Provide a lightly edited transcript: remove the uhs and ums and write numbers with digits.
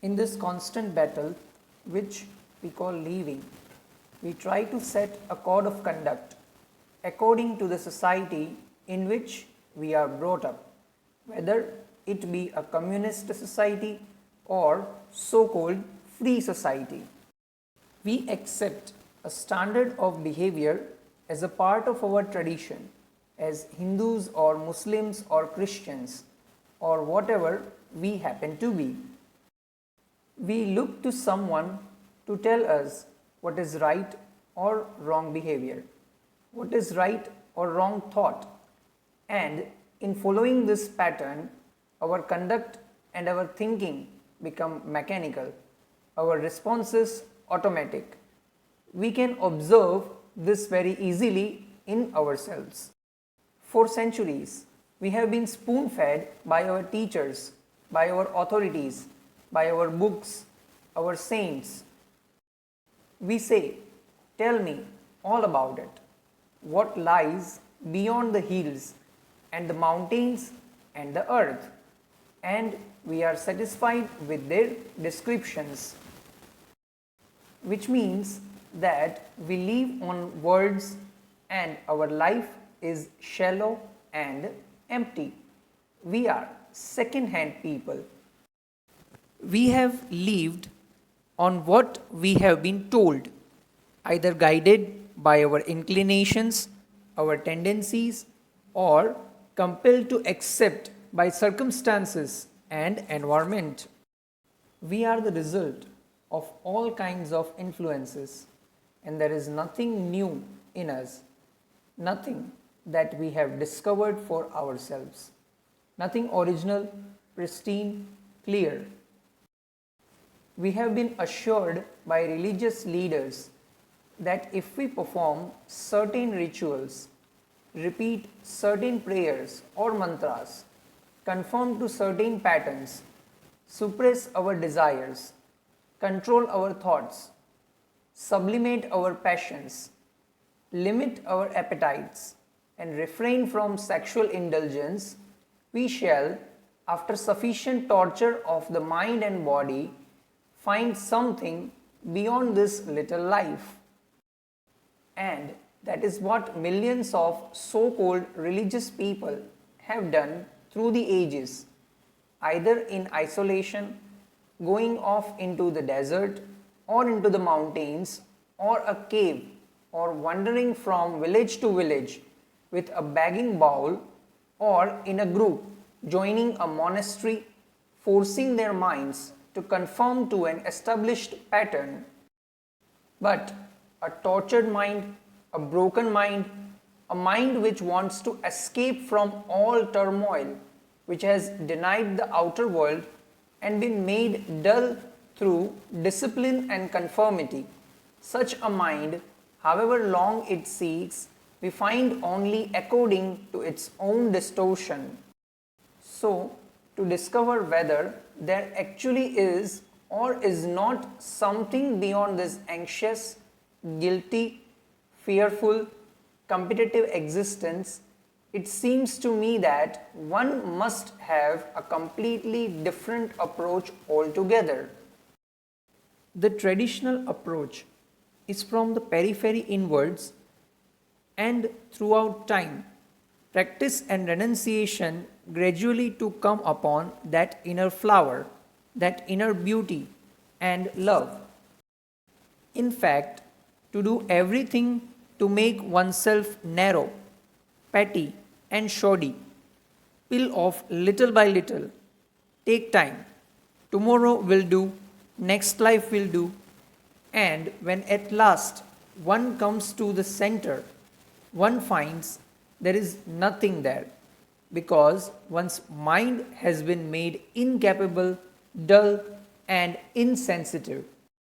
In this constant battle, which we call living, we try to set a code of conduct according to the society in which we are brought up, whether it be a communist society or so-called free society. We accept a standard of behavior as a part of our tradition, as Hindus or Muslims or Christians or whatever we happen to be. We look to someone to tell us what is right or wrong behavior, what is right or wrong thought, and in following this pattern, our conduct and our thinking become mechanical, our responses automatic. We can observe this very easily in ourselves. For centuries, we have been spoon-fed by our teachers, by our authorities, by our books, our saints. We say, tell me all about it. What lies beyond the hills and the mountains and the earth? And we are satisfied with their descriptions, which means that we live on words and our life is shallow and empty. We are second-hand people. We have lived on what we have been told, either guided by our inclinations, our tendencies, or compelled to accept by circumstances and environment. We are the result of all kinds of influences, and there is nothing new in us, nothing that we have discovered for ourselves, nothing original, pristine, clear. We have been assured by religious leaders that if we perform certain rituals, repeat certain prayers or mantras, conform to certain patterns, suppress our desires, control our thoughts, sublimate our passions, limit our appetites, and refrain from sexual indulgence, we shall, after sufficient torture of the mind and body, find something beyond this little life. And that is what millions of so-called religious people have done through the ages, either in isolation, going off into the desert or into the mountains or a cave, or wandering from village to village with a begging bowl, or in a group joining a monastery, forcing their minds to conform to an established pattern. But a tortured mind, a broken mind, a mind which wants to escape from all turmoil, which has denied the outer world and been made dull through discipline and conformity. Such a mind, however long it seeks, we find only according to its own distortion. So, to discover whether there actually is or is not something beyond this anxious, guilty, fearful, competitive existence, it seems to me that one must have a completely different approach altogether. The traditional approach is from the periphery inwards, and throughout time, practice and renunciation gradually to come upon that inner flower, that inner beauty and love. In fact, to do everything to make oneself narrow, petty and shoddy, peel off little by little, take time, tomorrow will do, next life will do, and when at last one comes to the center, one finds there is nothing there, because one's mind has been made incapable, dull and insensitive.